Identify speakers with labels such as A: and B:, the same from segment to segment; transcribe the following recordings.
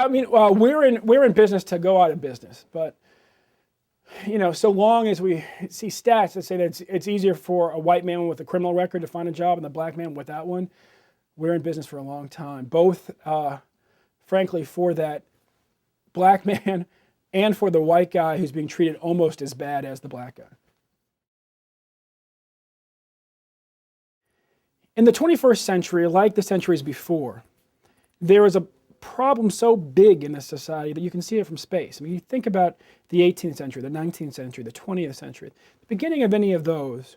A: I mean, we're in business to go out of business, but so long as we see stats that say that it's easier for a white man with a criminal record to find a job than a black man without one, we're in business for a long time. Both, frankly, for that black man and for the white guy who's being treated almost as bad as the black guy. In the 21st century, like the centuries before, there is a problem so big in this society that you can see it from space. I mean, you think about the 18th century, the 19th century, the 20th century. The beginning of any of those,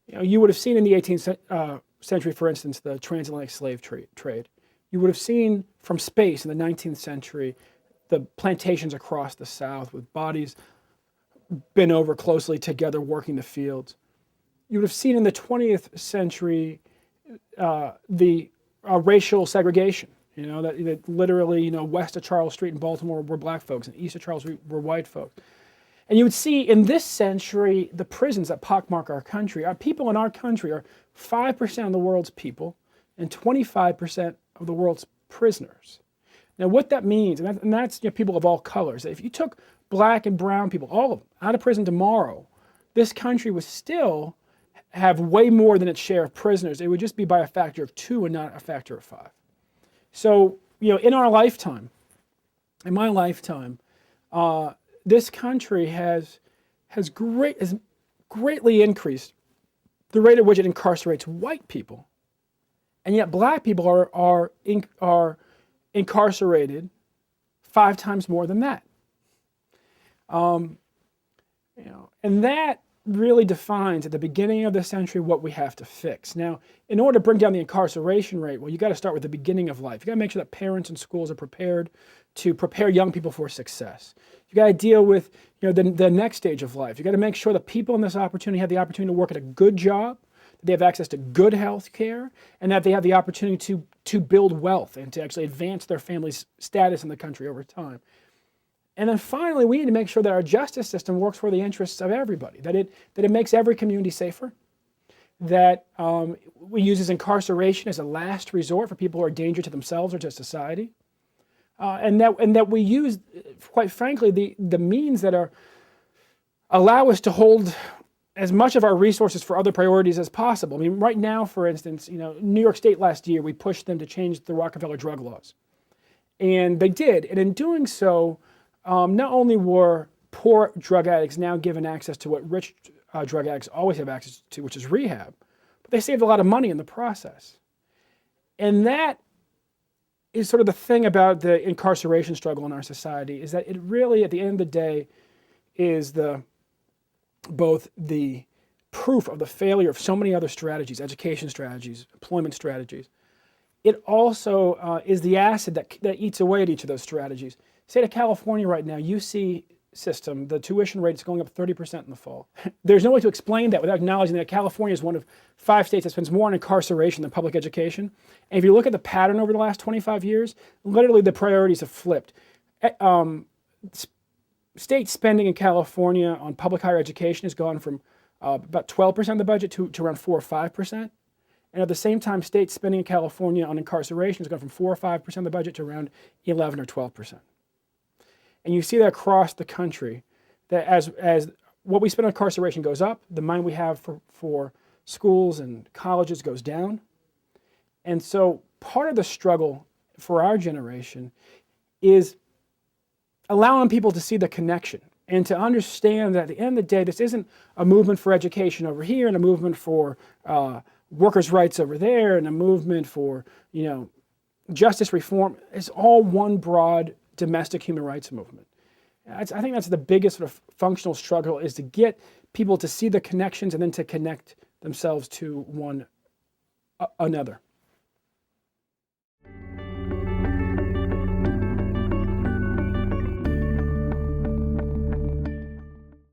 A: you would have seen in the 18th century, for instance, the transatlantic slave trade. You would have seen from space in the 19th century the plantations across the South with bodies bent over closely together working the fields. You would have seen in the 20th century the racial segregation. That literally, west of Charles Street in Baltimore were black folks and east of Charles Street were white folks. And you would see in this century the prisons that pockmark our country. Our people in our country are 5% of the world's people and 25% of the world's prisoners. Now what that means, and that's people of all colors, if you took black and brown people, all of them, out of prison tomorrow, this country would still have way more than its share of prisoners. It would just be by a factor of 2 and not a factor of 5. So, in our lifetime, in my lifetime, this country has greatly increased the rate at which it incarcerates white people, and yet black people are incarcerated 5 times more than that. And that really defines at the beginning of the century what we have to fix. Now, in order to bring down the incarceration rate, well, you got to start with the beginning of life. You got to make sure that parents and schools are prepared to prepare young people for success. You got to deal with the next stage of life. You got to make sure that people in this opportunity have the opportunity to work at a good job, that they have access to good health care, and that they have the opportunity to build wealth and to actually advance their family's status in the country over time. And then finally, we need to make sure that our justice system works for the interests of everybody, that it makes every community safer, that we use incarceration as a last resort for people who are a danger to themselves or to society, and that we use, quite frankly, the means that allow us to hold as much of our resources for other priorities as possible. I mean, right now, for instance, New York State last year, we pushed them to change the Rockefeller drug laws, and they did, and in doing so, not only were poor drug addicts now given access to what rich drug addicts always have access to, which is rehab, but they saved a lot of money in the process. And that is sort of the thing about the incarceration struggle in our society, is that it really, at the end of the day, is both the proof of the failure of so many other strategies, education strategies, employment strategies. It also is the acid that eats away at each of those strategies. State of California right now, UC system, the tuition rate is going up 30% in the fall. There's no way to explain that without acknowledging that California is one of 5 states that spends more on incarceration than public education. And if you look at the pattern over the last 25 years, literally the priorities have flipped. State spending in California on public higher education has gone from about 12% of the budget to around 4 or 5%. And at the same time, state spending in California on incarceration has gone from 4 or 5% of the budget to around 11 or 12%. And you see that across the country, that as what we spend on incarceration goes up, the money we have for schools and colleges goes down. And so part of the struggle for our generation is allowing people to see the connection and to understand that at the end of the day, this isn't a movement for education over here and a movement for workers' rights over there and a movement for justice reform. It's all one broad domestic human rights movement. I think that's the biggest sort of functional struggle, is to get people to see the connections and then to connect themselves to one another.